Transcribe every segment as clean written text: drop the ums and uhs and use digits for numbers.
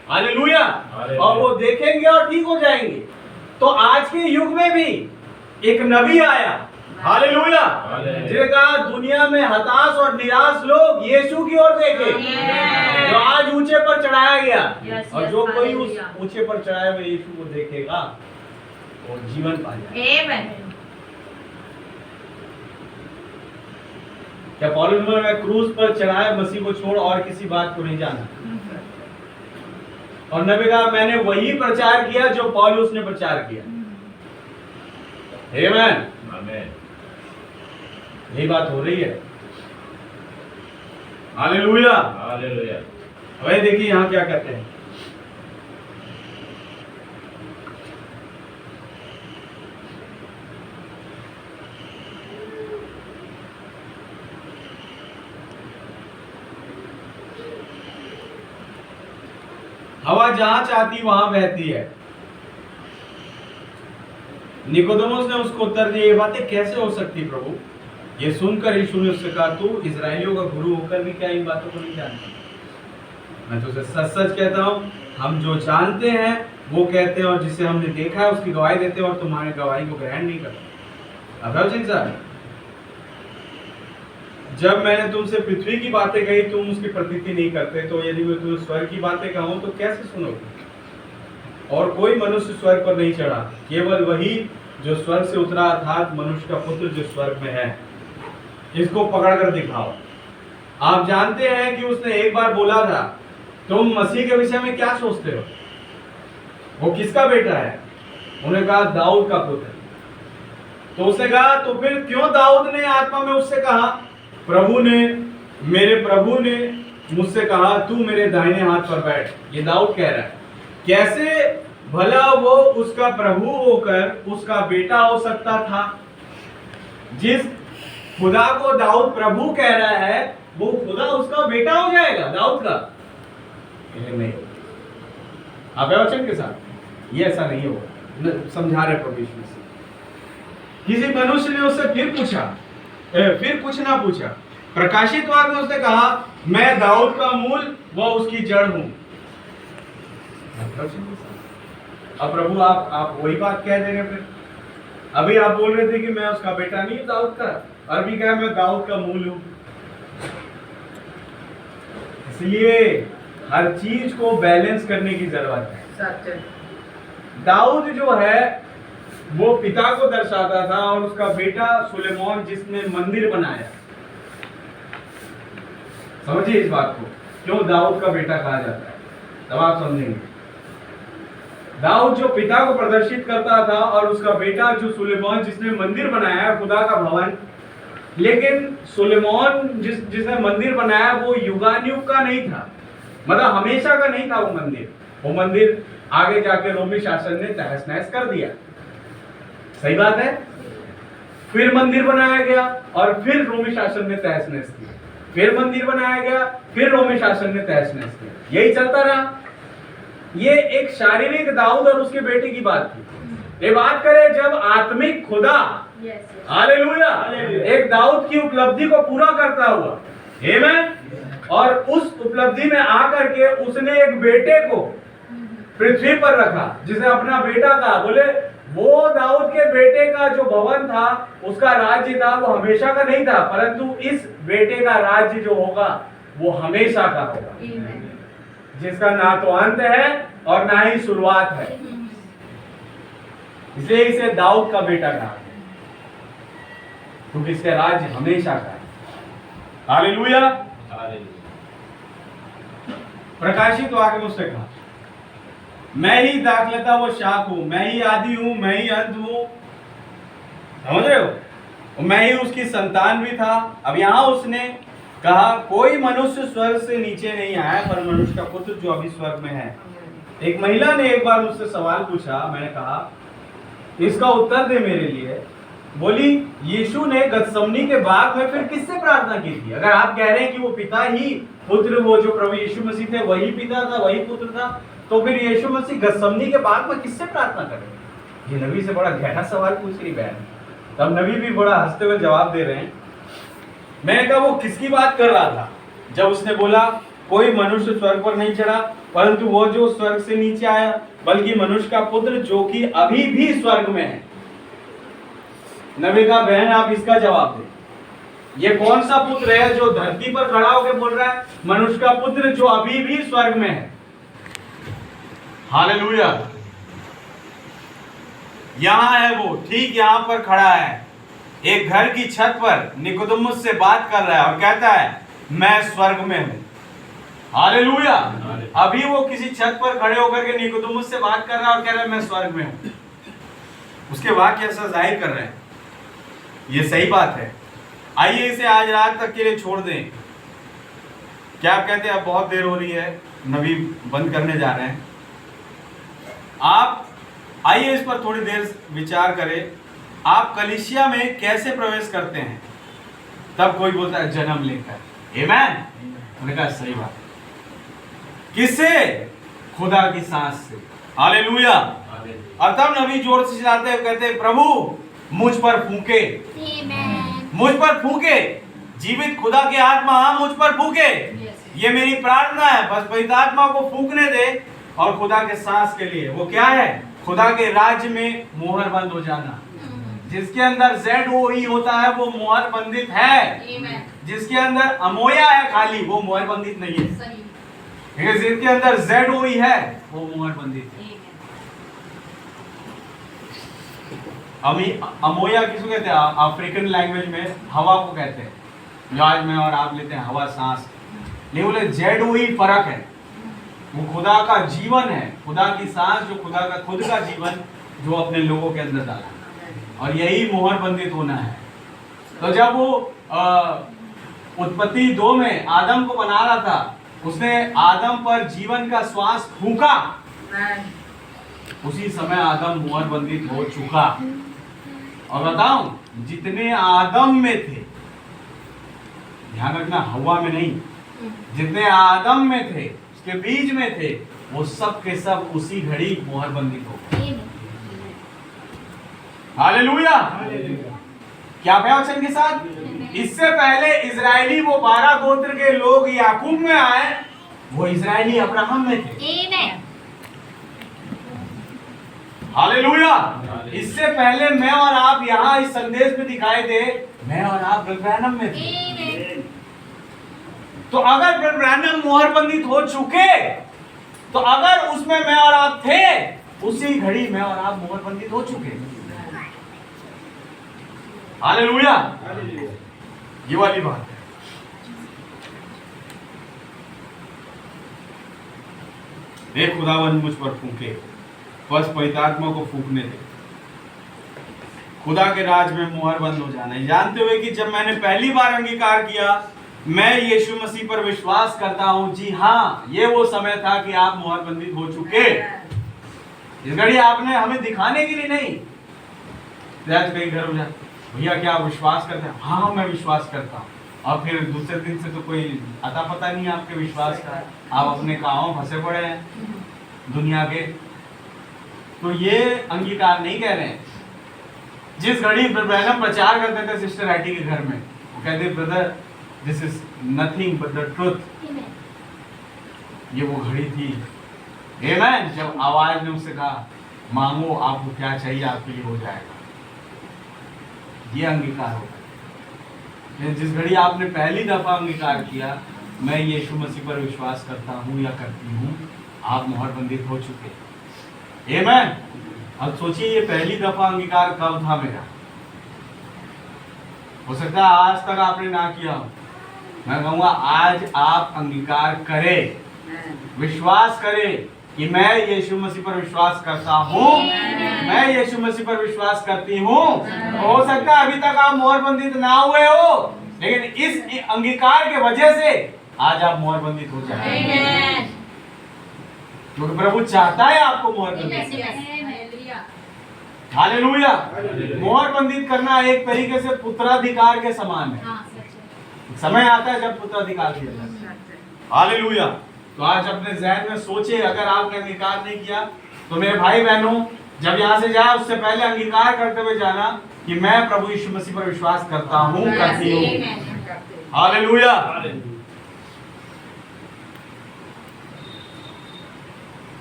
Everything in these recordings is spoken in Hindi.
हालेलुया। और वो देखेंगे और ठीक हो जाएंगे। तो आज के युग में भी एक नबी आया, हालेलुया, जिसने कहा दुनिया में हताश और निराश लोग यीशु की ओर देखे, जो आज ऊंचे पर चढ़ाया गया। और जो कोई उस ऊंचे पर चढ़ाए हुए यीशु को देखेगा वो जीवन पा जाएगा। क्या पौलुस बोल रहा है क्रूस पर चढ़ाए मसीह को छोड़ और किसी बात को नहीं जाना? और नबी कहा मैंने वही प्रचार किया जो पौलुस ने प्रचार किया। आमेन, आमेन। यही बात हो रही है। Hallelujah, hallelujah. अब देखिए यहाँ क्या कहते हैं, हवा जहां चाहती वहां बहती है। निकोदेमुस ने उसको उत्तर दिया, ये बातें कैसे हो सकती प्रभु? ये सुनकर यीशु ने उससे कहा, तू इजराइलियों का गुरु होकर भी क्या इन बातों को नहीं जानता? मैं तुझे सच सच कहता हूँ, हम जो जानते हैं वो कहते हैं और जिसे हमने देखा है उसकी गवाही देते हैं और तुम्हारी गवाही को ग्रहण नहीं करते। अब सिंह साहब, जब मैंने तुमसे पृथ्वी की बातें कही तुम उसकी प्रतीति नहीं करते, तो यदि मैं तुम्हें स्वर्ग की बातें कहूं तो कैसे सुनोगे? और कोई मनुष्य स्वर्ग पर नहीं चढ़ा, केवल वही जो स्वर्ग से उतरा, अर्थात मनुष्य का पुत्र जो स्वर्ग में है। इसको पकड़ कर दिखाओ। आप जानते हैं कि उसने एक बार बोला था, तुम मसीह के विषय में क्या सोचते हो? वो किसका बेटा है? उन्होंने कहा दाऊद का पुत्र। तो उसने कहा तो फिर क्यों दाऊद ने आत्मा में उससे कहा, मेरे प्रभु ने मुझसे कहा तू मेरे दाहिने हाथ पर बैठ? ये दाऊद कह रहा है। कैसे भला वो उसका प्रभु होकर उसका बेटा हो सकता था? जिस खुदा को दाऊद प्रभु कह रहा है वो खुदा उसका बेटा हो जाएगा दाऊद का? नहीं, आप वचन के साथ ये ऐसा नहीं होगा। समझा रहे प्रभु यीशु मसीह। किसी मनुष्य ने उससे फिर कुछ ना पूछा। प्रकाशित वाक्य में उसने कहा, मैं दाऊद का मूल व उसकी जड़ हूं। अब प्रभु आप वही बात कह दे रहे फिर। अभी आप बोल रहे थे कि मैं उसका बेटा नहीं दाऊद का, और भी क्या मैं दाऊद का मूल हूं। इसलिए हर चीज को बैलेंस करने की जरूरत है। दाऊद जो है वो पिता को दर्शाता था और उसका बेटा सुलेमान जिसने मंदिर बनाया। समझिए इस बात को, क्यों दाऊद का बेटा कहा जाता है, तब आप समझेंगे। दाऊद जो पिता को प्रदर्शित करता था और उसका बेटा जो सुलेमान जिसने मंदिर बनाया खुदा का भवन। लेकिन सुलेमान जिसने मंदिर बनाया वो युगानुयुग का नहीं था, मतलब हमेशा का नहीं था वो मंदिर आगे जाके रोमी शासन ने तहस नहस कर दिया। सही बात है। फिर मंदिर बनाया गया और फिर रोमी शासन ने तहस नहस किया, फिर मंदिर बनाया गया, फिर रोमी शासन ने तहस नहस किया। यही चलता रहा। ये एक शारीरिक दाऊद और उसके बेटे की बात थी। ये बात करें जब आत्मिक खुदा, हालेलुया, एक दाऊद की उपलब्धि को पूरा करता हुआ, आमीन, और उस उपलब्धि में आकर के उसने एक बेटे को पृथ्वी पर रखा जिसे अपना बेटा कहा। बोले वो दाऊद के बेटे का जो भवन था उसका राज्य था वो हमेशा का नहीं था, परंतु इस बेटे का राज्य जो होगा वो हमेशा का होगा, जिसका ना तो अंत है और ना ही शुरुआत है। इसलिए इसे दाऊद का बेटा कहा क्योंकि इसका राज्य हमेशा का है। हालेलुया। प्रकाशित वाक्य में उसने कहा, मैं ही दाखलता वो शाख हूं, मैं ही आदि हूं, मैं ही अंत हूं। समझ रहे हो? मैं ही उसकी संतान भी था। अब यहां उसने कहा कोई मनुष्य स्वर्ग से नीचे नहीं आया पर मनुष्य का पुत्र जो अभी स्वर्ग में है। एक महिला ने एक बार मुझसे सवाल पूछा, मैंने कहा इसका उत्तर दे मेरे लिए। बोली यीशु ने गतसमनी के बाग में फिर किससे प्रार्थना की थी? अगर आप कह रहे हैं कि वो पिता ही पुत्र, वो जो प्रभु यीशु मसीह थे वही पिता था वही पुत्र था, तो फिर यीशु मसीह गतसमनी के बाग में किससे प्रार्थना करें? ये नबी से बड़ा गहरा सवाल पूछ रही बहन। तब नबी भी बड़ा हंसते हुए जवाब दे रहे हैं। मैंने कहा वो किसकी बात कर रहा था? जब उसने बोला कोई मनुष्य स्वर्ग पर नहीं चढ़ा, परंतु वो जो स्वर्ग से नीचे आया, बल्कि मनुष्य का पुत्र जो कि अभी भी स्वर्ग में है। नबिका बहन, आप इसका जवाब दें। ये कौन सा पुत्र है जो धरती पर खड़ा होकर बोल रहा है? मनुष्य का पुत्र जो अभी भी स्वर्ग में है। हालेलुया। यहां है वो, ठीक यहां पर खड़ा है, एक घर की छत पर निकोदेमुस से बात कर रहा है और कहता है मैं स्वर्ग में हूं। हालेलुया। अभी वो किसी छत पर खड़े होकर के निकोदेमुस से बात कर रहा है और कह रहा है मैं स्वर्ग में हूं। उसके वाक्य ऐसा जाहिर कर रहे हैं। ये सही बात है। आइए इसे आज रात तक के लिए छोड़ दें। क्या आप कहते हैं अब बहुत देर हो रही है, नबी बंद करने जा रहे हैं। आप आइए इस पर थोड़ी देर विचार करें। आप कलीसिया में कैसे प्रवेश करते हैं? तब कोई बोलता है जन्म लेकर। आमीन। उन्होंने कहा सही बात। किससे? खुदा की सांस से। हालेलुया। और तब नबी जोर से चिल्लाते हैं, कहते हैं प्रभु मुझ पर फूंके, मुझ पर फूंके, जीवित खुदा की आत्मा मुझ पर फूंके। ये मेरी प्रार्थना है, बस पवित्र आत्मा को फूंकने दे। और खुदा के सांस के लिए वो क्या है? खुदा के राज्य में मोहर बंद हो जाना। जिसके अंदर ZOE होता है वो मोहर बंदित है। जिसके अंदर अमोया है खाली, वो मोहर बंदित नहीं है। जिसके अंदर ZOE है वो मोहर बंदित है। अमोया किसको कहते हैं? अफ्रीकन लैंग्वेज में हवा को कहते हैं। जो आज मैं और आप लेते हैं हवा, सांस। नहीं, बोले ZOE फर्क है। वो खुदा का जीवन है, खुदा की सांस, जो खुदा का खुद का जीवन जो अपने लोगों के अंदर डाला। और यही मोहर बंदित होना है। तो जब वो उत्पत्ति 2 में आदम को बना रहा था, उसने आदम पर जीवन का श्वास फूंका, उसी समय आदम मोहर बंदित हो चुका। और बताऊं, जितने आदम में थे, ध्यान रखना हवा में नहीं, जितने आदम में थे, उसके बीच में थे, वो सब के सब उसी घड़ी मोहर बंदित हो गए। हालेलुया। क्या वचन के साथ? इससे पहले इजरायली वो 12 गोत्र के लोग याकूब में आए, वो इजरायली अब्राहम में थे। हालेलुया। इससे पहले मैं और आप यहाँ इस संदेश में दिखाई दे, मैं और आप ब्रैनम में थे। तो अगर ब्रैनम मोहर बंदित हो चुके, तो अगर उसमें मैं और आप थे, उसी घड़ी मैं और आप मोहर बंदित हो चुके। हालेलुया। ये वाली बात है। देख खुदावन मुझ पर फूंके, बस पवित्र आत्मा को फूंकने दे। खुदा के राज में मोहर बंद हो जाना है, जानते हुए कि जब मैंने पहली बार अंगीकार किया, मैं यीशु मसीह पर विश्वास करता हूं। जी हाँ, ये वो समय था कि आप मोहर बंदित हो चुके। इस घड़ी आपने हमें दिखाने के लिए नहीं। आज कई घर हो जाते, भैया क्या आप विश्वास करते हैं? हाँ मैं विश्वास करता हूँ। और फिर दूसरे दिन से तो कोई अता पता नहीं आपके विश्वास का, आप अपने कामों फंसे पड़े हैं दुनिया के। तो ये अंगीकार नहीं कह रहे हैं। जिस घड़ी ब्रैनम प्रचार करते थे सिस्टर हैटी के घर में, वो कहते brother this is nothing but the truth. ये वो घड़ी थी, आमीन, जब आवाज ने उससे कहा मांगो आपको क्या चाहिए आपके लिए हो जाएगा। ये अंगीकार होगा। जिस घड़ी आपने पहली दफा अंगीकार किया, मैं यीशु मसीह पर विश्वास करता हूँ या करती हूँ, आप मोहर बंदित हो चुके। आमीन। अब सोचिए ये पहली दफा अंगीकार कब था मेरा? हो सकता है आज तक आपने ना किया हो। मैं कहूँगा आज आप अंगीकार करें, विश्वास करें कि मैं यीशु मसीह पर विश्वास करता हूँ, मैं यीशु मसीह पर विश्वास करती हूँ। हो सकता है अभी तक आप मोहर बंदित ना हुए हो, लेकिन इस अंगीकार के वजह से आज आप मोहर बंदित हो जाए, क्योंकि प्रभु चाहता है आपको मोहर बंदित। हालेलुया। मोहर बंदित करना एक तरीके से पुत्राधिकार के समान है। समय आता है जब पुत्राधिकार किया जाता है। हालेलुया। तो आज अपने ज़हन में सोचे, अगर आपने अंगीकार नहीं किया तो मेरे भाई बहनों, जब यहाँ से जाए उससे पहले अंगीकार करते हुए जाना कि मैं प्रभु यीशु मसीह पर विश्वास करता हूँ, करती हूँ। हालेलुया।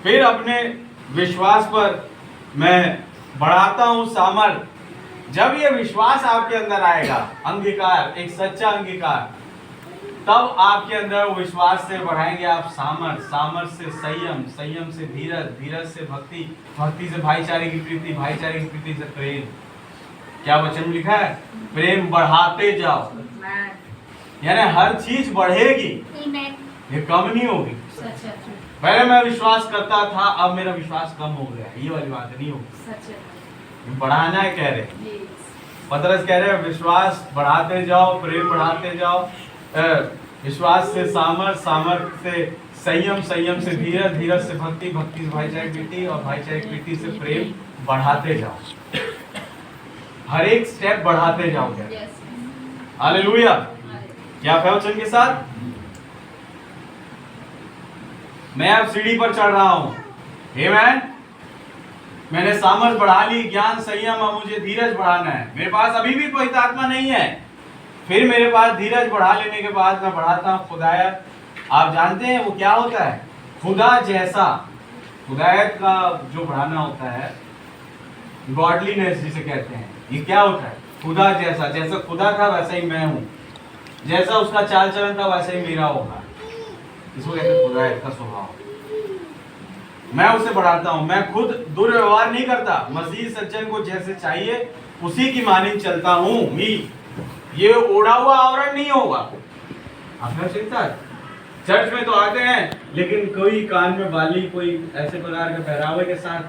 फिर अपने विश्वास पर मैं बढ़ाता हूं सामर्थ। जब ये विश्वास आपके अंदर आएगा, अंगीकार, एक सच्चा अंगीकार, तब आपके अंदर वो विश्वास से बढ़ाएंगे आप सामर्थ, सामर्थ से संयम, संयम से धीरज, धीरज से भक्ति, भक्ति से भाईचारे की प्रीति, भाईचारे की प्रीति से प्रेम। क्या वचन में लिखा है? प्रेम बढ़ाते जाओ, यानी हर चीज बढ़ेगी, ये कम नहीं होगी। पहले मैं विश्वास करता था, अब मेरा विश्वास कम हो गया, ये वाली बात नहीं होगी, बढ़ाना है कह रहे। पतरस कह रहे हैं विश्वास बढ़ाते जाओ, प्रेम बढ़ाते जाओ, विश्वास से सामर्थ, सामर्थ से संयम, संयम से धीरज, धीरज से भक्ति, भक्ति से भाईचारे की प्रीति और भाईचारे की प्रीति से प्रेम बढ़ाते जाओ। हर एक स्टेप बढ़ाते जाओगे। हालेलुया। क्या वचन के साथ मैं अब सीढ़ी पर चढ़ रहा हूं। आमीन। मैंने सामर्थ बढ़ा ली, ज्ञान, संयम, अब मुझे धीरज बढ़ाना है। मेरे पास अभी भी पवित्र आत्मा नहीं है, फिर मेरे पास धीरज बढ़ा लेने के बाद मैं बढ़ाता हूँ खुदायत। आप जानते हैं वो क्या होता है? खुदा जैसा, खुदायत का जो बढ़ाना होता है, गॉडलीनेस जिसे कहते हैं, ये क्या होता है? खुदा जैसा, जैसा खुदा था वैसा ही मैं हूँ, जैसा उसका चाल चलन था वैसा ही मेरा होगा। इसको कहते हैं खुदायत का स्वभाव। मैं उसे बढ़ाता हूँ, मैं खुद दुर्व्यवहार नहीं करता, मसीह सज्जन को जैसे चाहिए उसी की मानिंद चलता हूँ। ये ओढ़ा हुआ आवरण नहीं होगा। आपने चिंता, चर्च में तो आते हैं लेकिन कोई कान में बाली, कोई ऐसे प्रकार के पहरावे के साथ,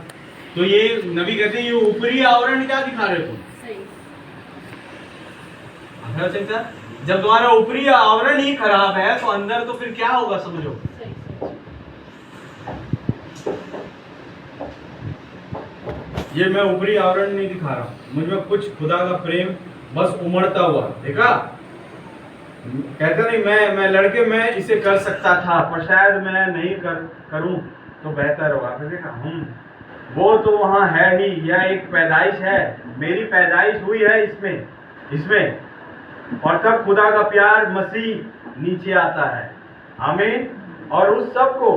तो ये नबी कहते हैं ये ऊपरी आवरण क्या दिखा रहे तुम? आपने चिंता, जब तुम्हारा ऊपरी आवरण ही खराब है तो अंदर तो फिर क्या होगा समझो। ये मैं ऊपरी आवरण नहीं दिखा रहा, मुझ में कुछ खुदा का प्रेम बस उमड़ता हुआ, देखा? कहते नहीं मैं लड़के मैं इसे कर सकता था पर शायद मैं नहीं करूं तो बेहतर होगा। फिर देखा वो तो वहां है ही, यह एक पैदाइश है, मेरी पैदाइश हुई है इसमें और तब खुदा का प्यार मसीह नीचे आता है। आमीन। और उस सब को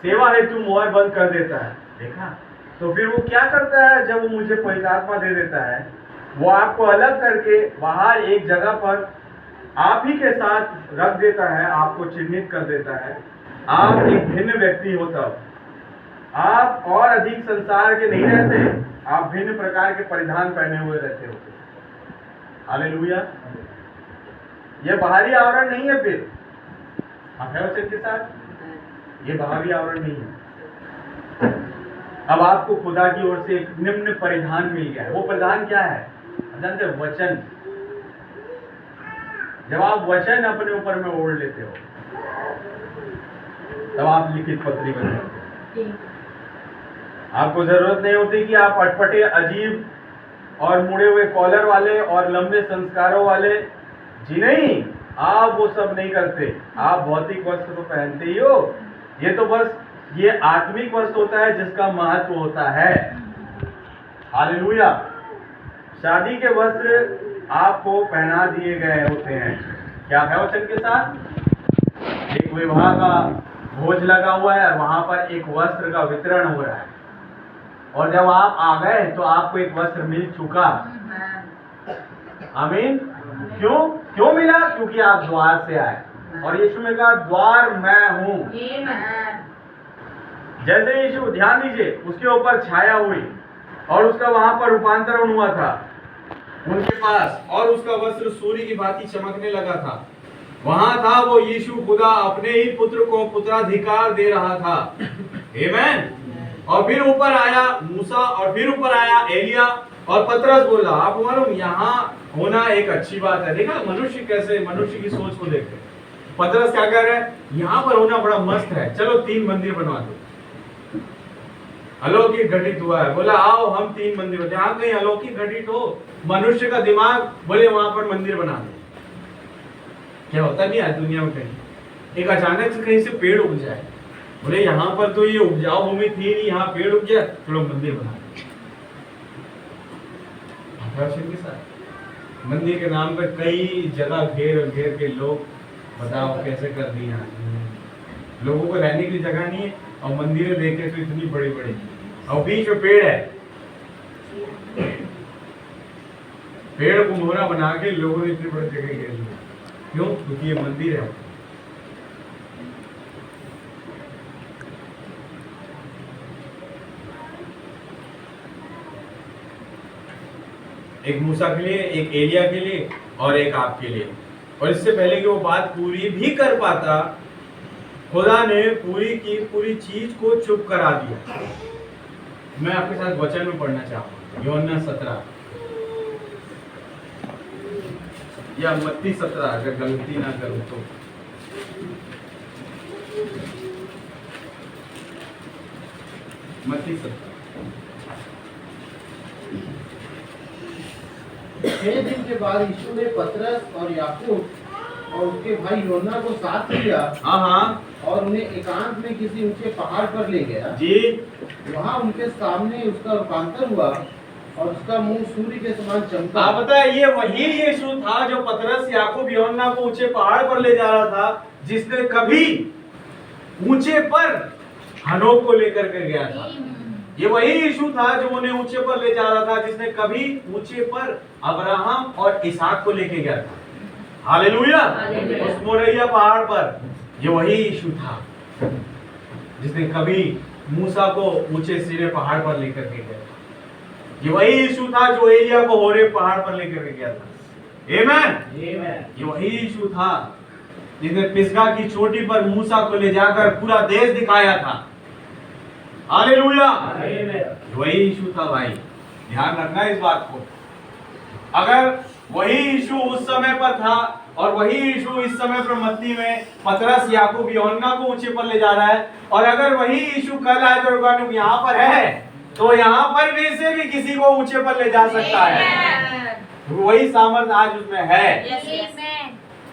सेवा हेतु मोहर बंद कर देता है। देखा? तो फिर वो क्या करता है? जब वो मुझे पवित्र आत्मा दे देता है, वो आपको अलग करके बाहर एक जगह पर आप ही के साथ रख देता है, आपको चिन्हित कर देता है। आप एक भिन्न व्यक्ति हो, तब आप और अधिक संसार के नहीं रहते, आप भिन्न प्रकार के परिधान पहने हुए रहते हो। हालेलुया। ये बाहरी आवरण नहीं है। फिर आप है वचन के साथ, ये बाहरी आवरण नहीं है। अब आपको खुदा की ओर से एक निम्न परिधान मिल गया है। वो परिधान क्या है? जानते हैं? वचन। जब आप वचन अपने ऊपर में ओढ़ लेते हो तब आप लिखित पत्री बन जाते हो। आपको जरूरत नहीं होती कि आप अटपटे, अजीब और मुड़े हुए कॉलर वाले और लंबे संस्कारों वाले जी नहीं, आप वो सब नहीं करते। आप भौतिक वस्त्र तो पहनते ही हो, ये तो बस ये आत्मिक वस्त्र होता है जिसका महत्व होता है। हालेलुया। शादी के वस्त्र आपको पहना दिए गए होते हैं। क्या है वचन के साथ? एक विवाह का भोज लगा हुआ है और वहां पर एक वस्त्र का वितरण हो रहा है, और जब आप आ गए तो आपको एक वस्त्र मिल चुका। आमीन। क्यों मिला? क्योंकि आप द्वार से आए, और यीशु ने कहा द्वार मैं हूं। जैसे यीशु, ध्यान दीजिए, उसके ऊपर छाया हुई और उसका वहां पर रूपांतरण हुआ था उनके पास, और उसका वस्त्र सूर्य की भांति चमकने लगा था। वहां था वो यीशु, खुदा अपने ही पुत्र को पुत्राधिकार दे रहा था। आमीन। और फिर ऊपर आया मूसा, और फिर ऊपर आया एलिया, और पतरस बोला। आप मालूम यहाँ होना एक अच्छी बात है। देखा मनुष्य कैसे, मनुष्य की सोच को देखते। पतरस क्या कह रहे हैं? यहाँ पर होना बड़ा मस्त है, चलो 3 मंदिर बनवा दो। अलौकिक घटित हुआ है, बोला आओ हम 3 मंदिर होते। यहाँ कहीं अलौकिक घटित हो, मनुष्य का दिमाग बोले वहां पर मंदिर बना दो। क्या होता नहीं आज दुनिया में? कहीं एक अचानक से कहीं से पेड़ उग जाए, बोले यहाँ पर तो ये उपजाऊ भूमि थी नहीं, यहाँ पेड़ उग गया, चलो मंदिर बना दो। के साथ मंदिर के नाम पर कई जगह घेर के लोग, बताओ कैसे कर दिया। लोगों को रहने की जगह नहीं है और मंदिरें देखे तो इतनी बड़ी बड़ी और बीच में पेड़ है। पेड़ को मोहरा बना के लोगों ने इतनी बड़ी जगह घेर ली। क्यों? क्योंकि ये मंदिर है। एक मूसा के लिए, एक एलिया के लिए और एक आपके लिए। और इससे पहले कि वो बात पूरी भी कर पाता, खुदा ने पूरी की पूरी चीज को चुप करा दिया। मैं आपके साथ वचन में पढ़ना चाहूंगा, यूहन्ना 17 या मत्ती 17, अगर गलती ना करूं तो। मत्ती 17। 6 दिन के बाद यीशु ने पतरस और याकूब और उसके भाई यूहन्ना को साथ लिया। हाँ और उन्हें एकांत में किसी ऊंचे पहाड़ पर ले गया जी। वहाँ उनके सामने उसका रूपांतर हुआ और उसका मुंह सूर्य के समान चमका। आप बताए, ये वही यीशु था जो पतरस, याकूब, यूहन्ना को ऊंचे पहाड़ पर ले जा रहा था, जिसने कभी ऊंचे पर हनोक को लेकर के गया था। ये वही यीशु था जो उन्हें ऊंचे पर ले जा रहा था, जिसने कभी ऊंचे पर अब्राहम और इसहाक को लेके गया था। हालेलुया। उस मोरैया पहाड़ पर ये वही यीशु था जिसने कभी मूसा को ऊंचे सिरे पहाड़ पर लेकर के गया। ये वही यीशु था जो एलिया को होरेब पहाड़ पर लेकर के गया था। आमेन। ये वही यीशु था जिसने पिसगा की चोटी पर मूसा को ले जाकर पूरा देश दिखाया था। हालेलुया। वही यीशु था भाई, ध्यान रखना इस बात को। अगर वही यीशु उस समय पर था और वही यीशु इस समय पर मत्ती में पतरस, याकूब, यूहन्ना को ऊंचे पर ले जा रहा है, और अगर वही यीशु कल आज और यहाँ पर है, तो यहाँ पर भी से भी किसी को ऊंचे पर ले जा सकता है। वही सामर्थ आज उसमें है।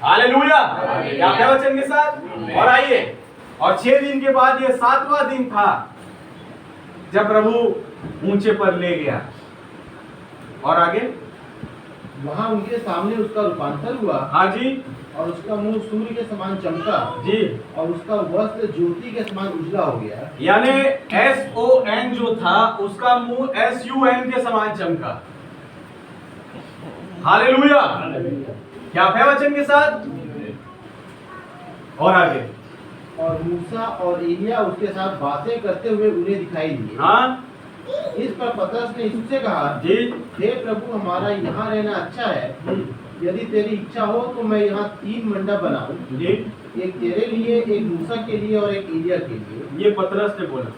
हालेलुया। क्या है वचन के साथ? और आइए, और 6 दिन के बाद ये 7वां दिन था जब प्रभु ऊंचे पर ले गया। और आगे वहाँ उनके सामने उसका रूपांतर हुआ। हाँ जी। और उसका मुंह सूर्य के समान चमका जी। और उसका वस्त्र ज्योति के समान उजला हो गया। यानी SON जो था उसका मुंह SUN के समान चमका। हालेलुया। क्या है वचन के साथ? और आगे, और मूसा और एलिया उसके साथ बातें करते हुए उन्हें दिखाई दिए। हाँ इस पर पतरस ने यीशु से कहा, जी, हे प्रभु, हमारा यहाँ रहना अच्छा है। यदि तेरी इच्छा हो तो मैं यहाँ 3 मंडप बनाऊं, जी। एक तेरे लिए, एक मूसा के लिए और एक एलिया के लिए। ये पतरस ने बोला,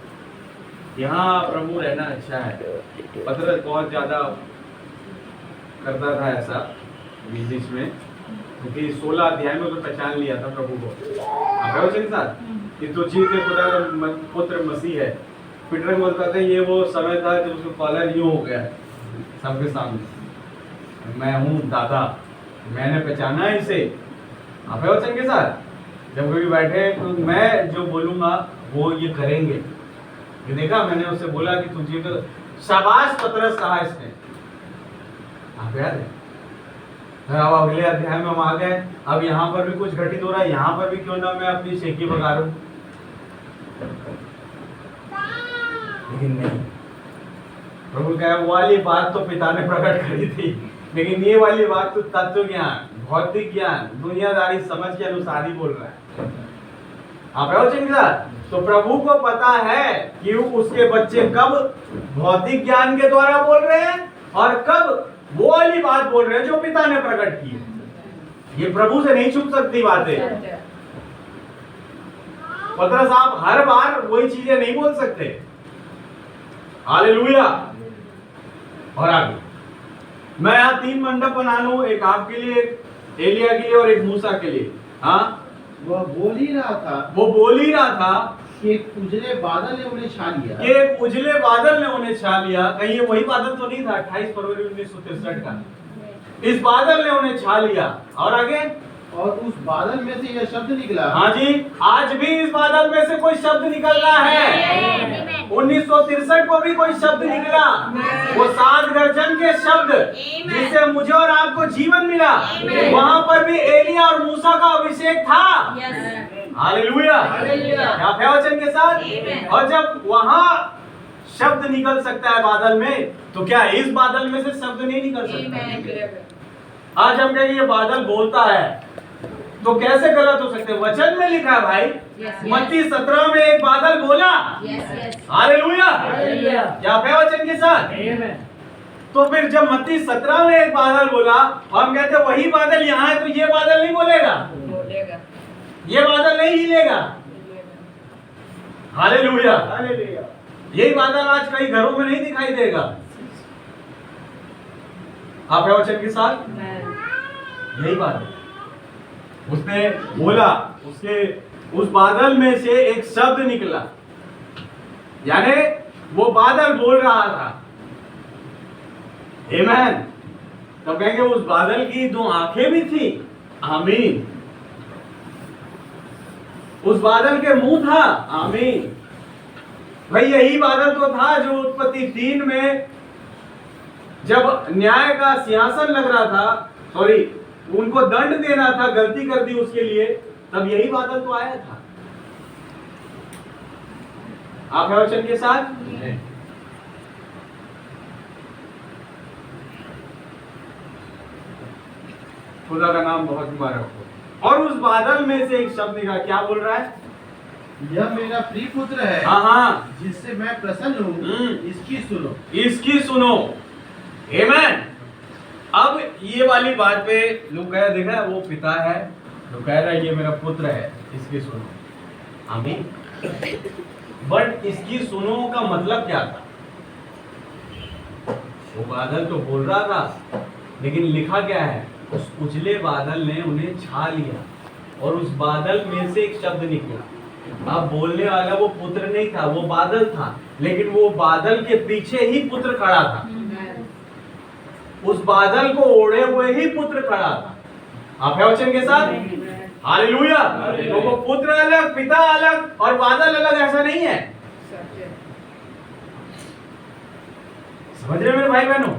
यहाँ प्रभु रहना अच्छा है। पतरस बहुत ज्यादा करता था ऐसा बीच में, क्योंकि 16 अध्याय में तो पहचान लिया था प्रभु को। आप वचन के साथ कि तो जीव के खुदा का पुत्र मसीह है। पीटर बोलता था ये वो समय था जब उसको कॉलर यूं हो गया सबके सामने, मैं हूँ दादा, मैंने पहचाना इसे। आप वचन के साथ जब कभी बैठे तो मैं जो बोलूंगा वो ये करेंगे। ये देखा, मैंने उससे बोला कि तुझे तो शाबाश पतरस कहा इसने। आप याद है? अब अगले अध्याय में हम आ गए। अब यहाँ पर भी कुछ घटित हो रहा है, यहाँ पर भी क्यों ना मैं अपनी शेखी बगारूं, लेकिन नहीं। प्रभु कहा वो वाली बात तो पिता ने प्रकट करी थी, लेकिन ये वाली बात तो तत्व ज्ञान, भौतिक ज्ञान, दुनियादारी समझ के अनुसार ही बोल रहा है। आप चिंता, तो प्रभु को पता है कि उसके बच्चे कब भौतिक ज्ञान के द्वारा बोल रहे हैं और कब वो वाली बात बोल रहे हैं जो पिता ने प्रकट की है। ये प्रभु से नहीं छुप सकती बातें। पतरस, आप हर बार वही चीजें नहीं बोल सकते। हालेलुया। और आगे, मैं यहाँ 3 मंडप बना लूं, एक आपके लिए, एक एलिया के लिए और एक मूसा के लिए। हाँ, वह बोल ही रहा था, वो बोल ही रहा था कि एक उजले बादल ने उन्हें छा लिया। कि एक उजले बादल ने उन्हें छा लिया। कहीं ये वही बादल तो नहीं था 28 फरवरी 1963 का? इस बादल ने उन्हें छा लिया। और आगे, और उस बादल में से यह शब्द निकला। हाँ जी, आज भी इस बादल में से कोई शब्द निकल रहा है। 1963 को भी कोई शब्द निकला, वो 7 गर्जन के शब्द जिससे मुझे और आपको जीवन मिला। वहाँ पर भी एलिया और मूसा का अभिषेक था। हालेलुया। हालेलुया। क्या है वचन के साथ? Amen। और जब वहां शब्द निकल सकता है बादल में, तो क्या इस बादल में से शब्द नहीं निकल सकता? आज हम कहेंगे ये बादल बोलता है, तो कैसे गलत हो सकते? वचन में लिखा है भाई, मत्ती 17 में एक बादल बोला। हालेलुया। हालेलुया। क्या है वचन के साथ? तो फिर जब मत्ती 17 में एक बादल बोला, हम कहते वही बादल यहाँ है, तो ये बादल नहीं बोलेगा, ये बादल नहीं हिलेगा। हालेलुया। यही बादल आज कई घरों में नहीं दिखाई देगा। आप है वचन के साथ? यही बादल उसने बोला, उसके उस बादल में से एक शब्द निकला, यानी वो बादल बोल रहा था। आमीन। तो कहेंगे उस बादल की दो आंखें भी थी। आमीन। उस बादल के मुंह था। आमीन। भाई यही बादल तो था जो उत्पत्ति 3 में जब न्याय का सिंहासन लग रहा था, सॉरी उनको दंड देना था, गलती कर दी उसके लिए, तब यही बादल तो आया था। आप है वचन के साथ? खुदा का नाम बहुत मुबारक हो। और उस बादल में से एक शब्द निकला, क्या बोल रहा है? यह मेरा प्रिय पुत्र है, हाँ हाँ, जिससे मैं प्रसन्न हूँ, इसकी सुनो। इसकी सुनो। आमीन। अब ये वाली बात पे लोग कह देखा वो पिता है, तो कह रहा है ये मेरा पुत्र है, इसकी सुनो। आमीन। बट इसकी सुनो का मतलब क्या था? वो बादल तो बोल रहा था, लेकिन लिखा क्या है? उस उजले बादल ने उन्हें छा लिया और उस बादल में से एक शब्द निकला। अब बोलने वाला वो पुत्र नहीं था, वो बादल था, लेकिन वो बादल के पीछे ही पुत्र खड़ा था। उस बादल को ओढ़े हुए ही पुत्र खड़ा था। आप है वचन के साथ? हालेलुया। तो वो पुत्र अलग, पिता अलग और बादल अलग, ऐसा नहीं है। समझ रहे मेरे भाई बहनों?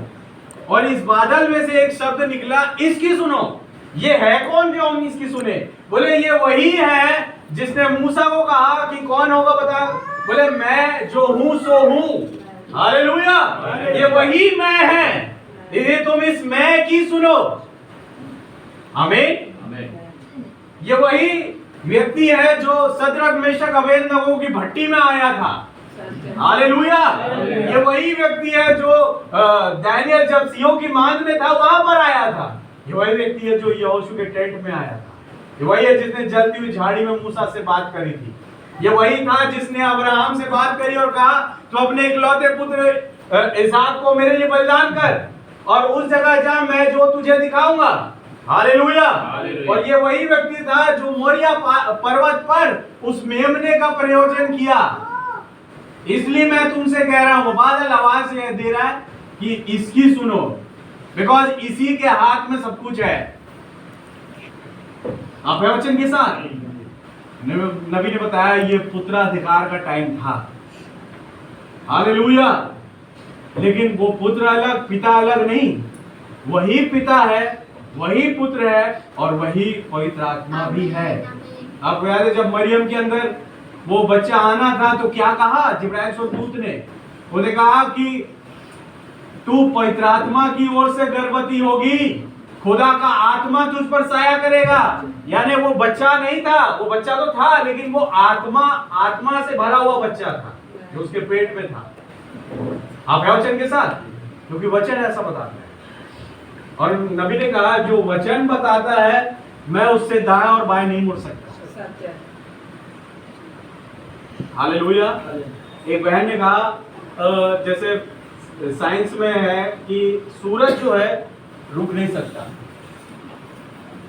और इस बादल में से एक शब्द निकला, इसकी सुनो। ये है कौन जो हम इसकी सुने? बोले ये वही है जिसने मूसा को कहा कि कौन होगा बता? बोले मैं जो हूं सो हूं। हालेलुया। ये वही मैं है, ये तुम इस मैं की सुनो। आमीन। ये वही व्यक्ति है जो सदरक मेशक अबेदनगो की भट्टी में आया था। हालेलुया। ये वही व्यक्ति है जो दानियल जब सिंहों की मांद में था वहां पर आया था। ये वही व्यक्ति है जो यहोशू के टेंट में आया था। ये वही है जिसने जलती हुई झाड़ी में मूसा से बात करी थी। ये वही था जिसने अब्राहम से बात करी और कहा तो अपने इकलौते पुत्र इसहाक को मेरे लिए बलिदान कर और उस जगह जा, मैं जो तुझे दिखाऊंगा। हालेलुया। और ये वही व्यक्ति था जो मोरिया पर्वत पर उस मेमने का प्रयोजन किया। इसलिए मैं तुमसे कह रहा हूं, बादल आवाज से दे रहा है कि इसकी सुनो, बिकॉज इसी के हाथ में सब कुछ है। आप है वचन के साथ? नबी ने बताया ये पुत्राधिकार का टाइम था। हालेलुया। लेकिन वो पुत्र अलग, पिता अलग नहीं। वही पिता है, वही पुत्र है और वही पवित्र आत्मा भी है। आपको याद है जब मरियम के अंदर वो बच्चा आना था तो क्या कहा जिब्राइल स्वर्गदूत ने? उन्होंने कहा कि तू पवित्र आत्मा की ओर से गर्भवती होगी, खुदा का आत्मा तुझ पर साया करेगा। यानी वो बच्चा नहीं था, वो बच्चा तो था लेकिन वो आत्मा से भरा हुआ बच्चा था जो उसके पेट में था। आप है वचन के साथ? क्योंकि वचन ऐसा बताता है और नबी ने कहा जो वचन बताता है मैं उससे दाएं और बाएं नहीं मुड़ सकता। हालेलुया। एक बहन ने कहा जैसे साइंस में है कि सूरज जो है रुक नहीं सकता,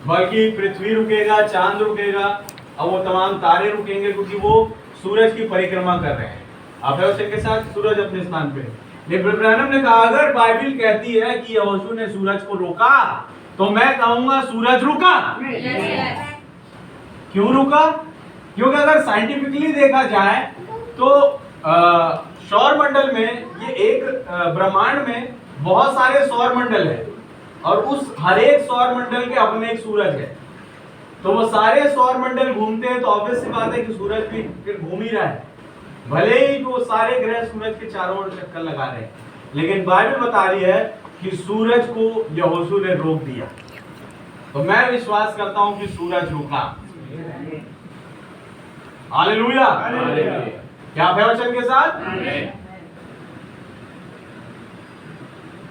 बल्कि पृथ्वी रुकेगा, चांद रुकेगा और वो तमाम तारे रुकेंगे क्योंकि वो सूरज की परिक्रमा कर रहे हैं। आप है उसके साथ? सूरज अपने स्थान पे। लेकिन ब्रैनम ने कहा अगर बाइबल कहती है कि यहोशू ने सूरज को रोका तो मैं कहूंगा सूरज रुका। क्यों रुका? क्योंकि अगर साइंटिफिकली देखा जाए तो सौर मंडल में ये एक ब्रह्मांड में बहुत सारे सौर मंडल है और उस हर एक सौर मंडल के अपने एक सूरज है। तो वो सारे सौर मंडल घूमते हैं, तो ऑब्वियस सी बात है कि सूरज भी फिर घूम ही रहा है, भले ही वो सारे ग्रह सूरज के चारों ओर चक्कर लगा रहे हैं। लेकिन बाइबल बता रही है कि सूरज को यहोशू ने रोक दिया। तो मैं विश्वास करता हूं कि सूरज रुका। हालेलुया। क्या है वचन के साथ?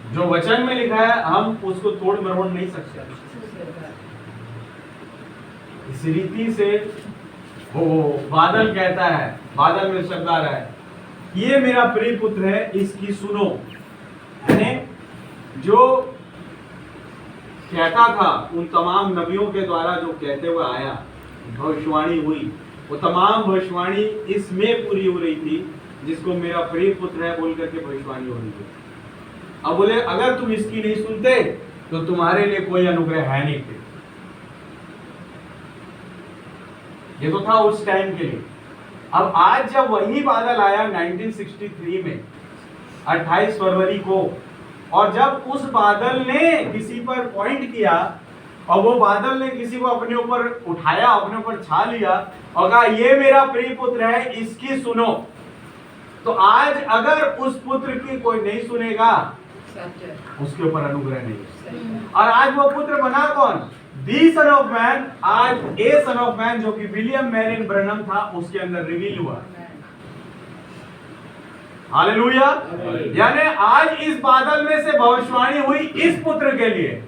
जो वचन में लिखा है हम उसको तोड़ मरोड़ नहीं सकते। इस रीति से वो बादल कहता है, बादल में शब्द आ रहा है, ये मेरा प्रिय पुत्र है, इसकी सुनो। यानी जो कहता था उन तमाम नबियों के द्वारा जो कहते हुए आया, भविष्यवाणी हुई, वो तमाम भविष्यवाणी इसमें पूरी हो रही थी, जिसको मेरा प्रिय पुत्र है बोल करके भविष्यवाणी हो रही थी। अब बोले अगर तुम इसकी नहीं सुनते तो तुम्हारे लिए कोई अनुग्रह है नहीं। ये तो था उस टाइम के लिए। अब आज जब वही बादल आया 1963 में 28 फरवरी को, और जब उस बादल ने किसी पर पॉइंट किया और वो बादल ने किसी को अपने ऊपर उठाया, अपने ऊपर छा लिया और कहा ये मेरा प्रिय पुत्र है, इसकी सुनो, तो आज अगर उस पुत्र की कोई नहीं सुनेगा उसके ऊपर अनुग्रह नहीं। और आज वो पुत्र बना कौन? दी सन ऑफ मैन। आज ए सन ऑफ मैन जो कि विलियम मैरियन ब्रैनम था, उसके अंदर रिवील हुआ। हालेलुया। यानी आज इस बादल में से भविष्यवाणी हुई इस पुत्र के लिए।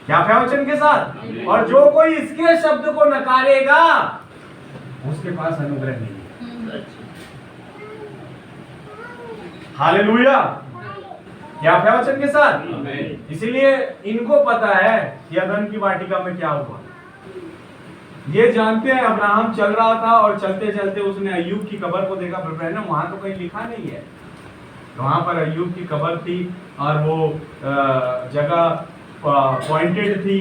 क्या वचन के साथ? और जो कोई इसके शब्द को नकारेगा उसके पास अनुग्रह नहीं है। हालेलुया। क्या वचन के साथ? इसीलिए इनको पता है कि अदन की वाटिका में क्या हुआ। ये जानते हैं अब्राहम चल रहा था और चलते चलते उसने अय्यूब की कब्र को देखा। ब्रदर वहां तो कहीं लिखा नहीं है, वहां पर अय्यूब की कब्र थी और वो जगह पॉइंटेड थी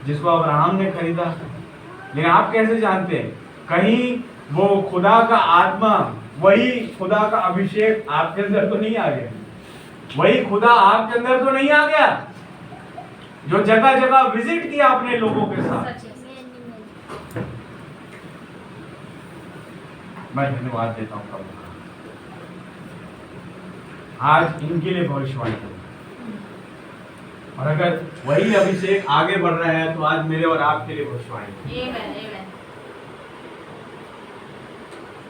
जिसको अब्राहम ने खरीदा। लेकिन आप कैसे जानते हैं? कहीं वो खुदा का आत्मा, वही खुदा का अभिषेक आपके अंदर तो नहीं आ गया? वही खुदा आपके अंदर तो नहीं आ गया जो जगह जगह विजिट किया अपने लोगों के साथ? मैं धन्यवाद देता हूं प्रभु का, आज इनके लिए भविष्यवाणी है। और अगर वही अभिषेक आगे बढ़ रहा है तो आज मेरे और आपके लिए भविष्यवाणी है।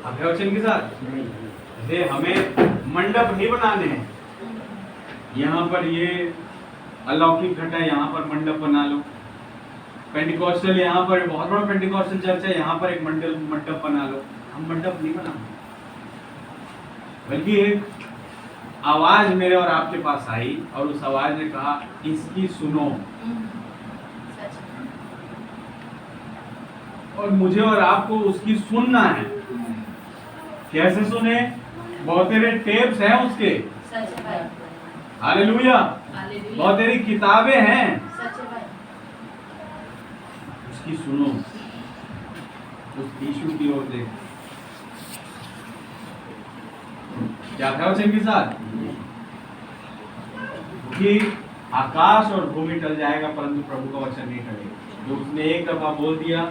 आप वचन के साथ ये हमें मंडप नहीं बनाने हैं। यहाँ पर ये अलौकिक घटा, यहाँ पर मंडप बना लो। पेंटिकॉस्टल यहाँ पर बहुत बड़ा पेंटिकॉस्टल चर्च है, यहाँ पर एक मंडप बना लो। हम मंडप नहीं बनाते, बल्कि एक आवाज मेरे और आपके पास आई और उस आवाज ने कहा इसकी सुनो। और मुझे और आपको उसकी सुनना है। कैसे सुने? बहुत तेरे टेप्स हैं उसके। हालेलुया। बहुत तेरी किताबें हैं, उसकी सुनो, उस यीशु की ओर देख। क्या था वचन के साथ? कि आकाश और भूमि टल जाएगा परंतु प्रभु का वचन नहीं टलेगा। जो उसने एक दफा बोल दिया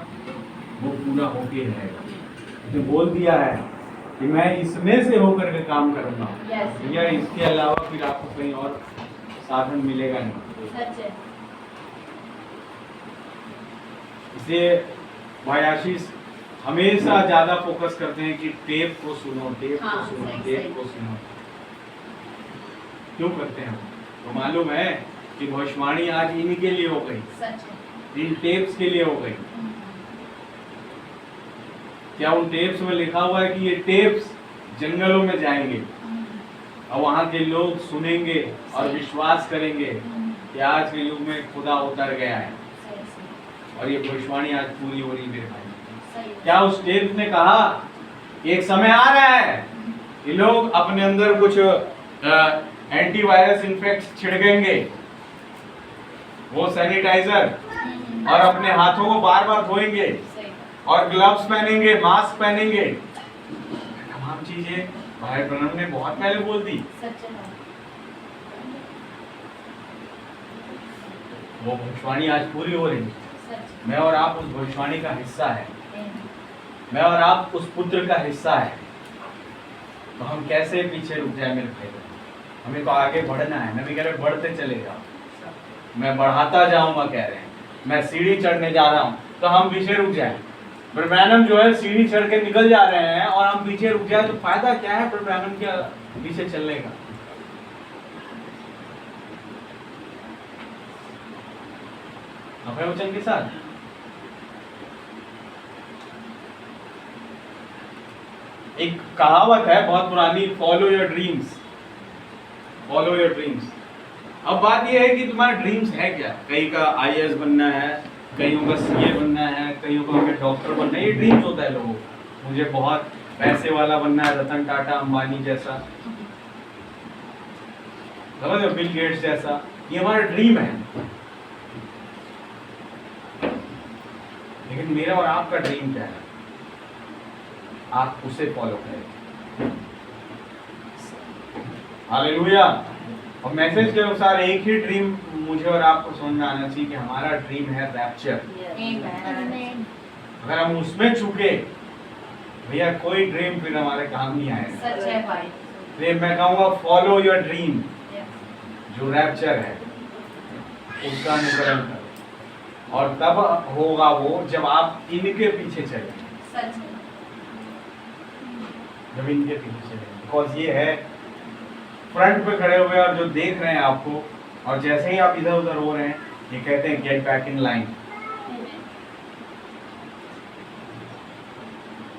वो पूरा होके रहेगा। जो बोल दिया है कि मैं इसमें से होकर के काम करूंगा, या इसके अलावा फिर आपको कहीं और साधन मिलेगा नहीं। इसलिए भाई आशीष हमेशा ज्यादा फोकस करते हैं कि टेप को सुनो, टेप को सुनो, टेप को सुनो। क्यों करते हैं? तो मालूम है कि भविष्यवाणी आज इनके लिए हो गई, इन टेप्स के लिए हो गई। क्या उन टेप्स में लिखा हुआ है कि ये टेप्स जंगलों में जाएंगे और वहां के लोग सुनेंगे और विश्वास करेंगे कि आज के युग में खुदा उतर गया है? और ये भविष्यवाणी आज पूरी हो रही मेरे भाई। क्या उस टेप ने कहा एक समय आ रहा है कि लोग अपने अंदर कुछ एंटीवायरस इन्फेक्ट छिड़केंगे, वो सैनिटाइजर, और अपने हाथों को बार बार धोएंगे और ग्लव्स पहनेंगे, मास्क पहनेंगे, तमाम चीजें भाई ब्रनम ने बहुत पहले बोल दी। वो भविष्यवाणी आज पूरी हो रही है। मैं और आप उस भविष्यवाणी का हिस्सा है, मैं और आप उस पुत्र का हिस्सा है। तो हम कैसे पीछे रुक जाए मेरे भाई? हमें तो आगे बढ़ना है। नबी कह रहे बढ़ते चले जाओ। मैं बढ़ाता जाऊंगा कह रहे हैं, मैं सीढ़ी चढ़ने जा रहा हूं, तो हम पीछे रुक जाए। ब्रह्मानम जो है सीढ़ी चढ़ के निकल जा रहे हैं और हम पीछे रुक जाए, तो फायदा क्या है ब्रह्मानम के पीछे चलने का? अपने वचन के साथ एक कहावत है बहुत पुरानी, follow your dreams, follow your dreams. अब बात यह है कि तुम्हारा ड्रीम्स है क्या? कहीं का आईएएस बनना है, कईयों का सीए बनना है, कईयों का डॉक्टर बनना है। ये ड्रीम्स होता है लोगों का। मुझे बहुत पैसे वाला बनना है, रतन टाटा अंबानी जैसा, समझ लो, बिल गेट्स जैसा। ये हमारा ड्रीम है। लेकिन मेरा और आपका ड्रीम क्या है? आप उसे फॉलो करें। हालेलुया। और मैसेज के अनुसार एक ही ड्रीम मुझे और आपको समझ में आना चाहिए कि हमारा ड्रीम है रैप्चर। अगर हम उसमें चूके भैया, कोई ड्रीम फिर हमारे काम नहीं आएगा। सच है भाई। तो मैं कहूँगा फॉलो योर ड्रीम, जो रैप्चर है उसका अनुकरण करो, और तब होगा वो जब आप इनके पीछे चले। सच है। जब इनके पीछे चले, बिकॉज ये है फ्रंट पे खड़े हुए और जो देख रहे हैं आपको, और जैसे ही आप इधर उधर हो रहे हैं, ये कहते हैं गेट बैक इन लाइन।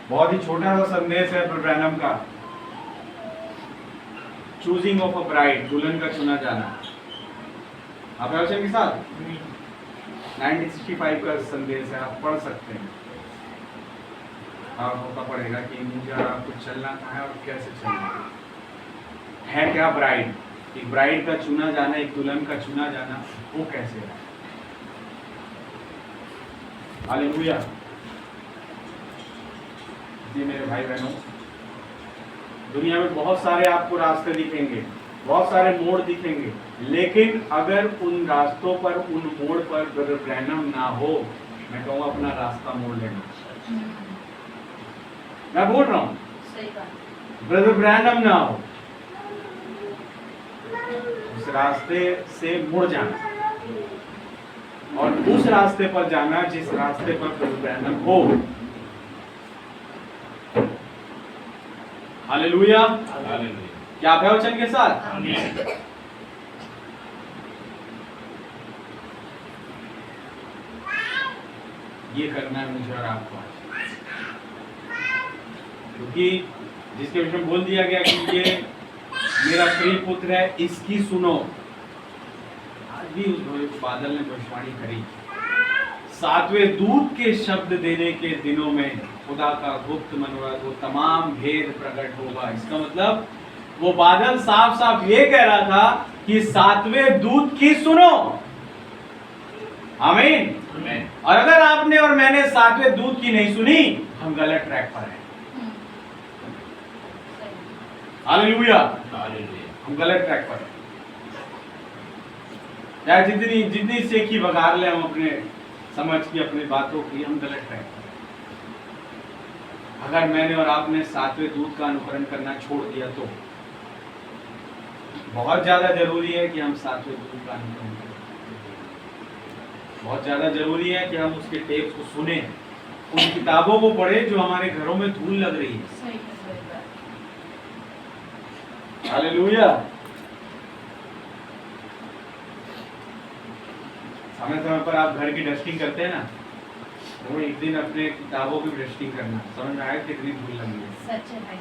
बहुत ही छोटा सा संदेश है ब्रैनम का, चूजिंग ऑफ अ ब्राइड, दुल्हन का चुना जाना। आप वचन के साथ 1965 का संदेश है, आप पढ़ सकते हैं। आपको पड़ेगा कि मुझे और आपको चलना कहाँ है और कैसे चलना है। क्या ब्राइड? एक ब्राइड का चुना जाना, एक दुल्हन का चुना जाना, वो कैसे है? हालेलुया। जी मेरे भाई बहनों, दुनिया में बहुत सारे आपको रास्ते दिखेंगे, बहुत सारे मोड़ दिखेंगे, लेकिन अगर उन रास्तों पर, उन मोड़ पर ब्रदर ब्रैनम ना हो, मैं कहूँगा अपना रास्ता मोड़ लेना। मैं बोल रहा हूँ, सही बात। ब्रदर ब्रैनम ना हो, उस रास्ते से मुड़ जाना और उस रास्ते पर जाना जिस रास्ते पर ब्रदर ब्रैनम हो। हालेलुया। क्या आप हैं वचन के साथ? ये करना है मुझे और आपको, क्योंकि जिसके विषय में बोल दिया गया कि ये मेरा प्रिय पुत्र है, इसकी सुनो। आज भी उस बादल ने भविष्यवाणी करी, 7वें दूत के शब्द देने के दिनों में खुदा का गुप्त मनोरथ, वो तमाम भेद प्रकट होगा। इसका मतलब वो बादल साफ साफ ये कह रहा था कि 7वें दूत की सुनो। आमीन। और अगर आपने और मैंने 7वें दूत की नहीं सुनी, हम गलत ट्रैक पर हैं। हालेलुया। हम गलत ट्रैक पर हैं। चाहे जितनी सेखी बघार ले हम अपने समझ की, अपनी बातों की, हम गलत ट्रैक पर हैं। अगर मैंने और आपने 7वें दूत का अनुकरण करना छोड़ दिया तो बहुत ज्यादा जरूरी है कि हम 7वें दूत का अनुकरण करें। बहुत ज्यादा जरूरी है कि हम उसके टेप्स को सुने, उन किताबों को पढ़े जो हमारे घरों में धूल लग रही है। सही बात। हालेलुया। समय समय पर आप घर की डस्टिंग करते हैं ना, वो एक दिन अपने किताबों की डस्टिंग करना। समझ में आया कितनी धूल लगी है? सच है भाई।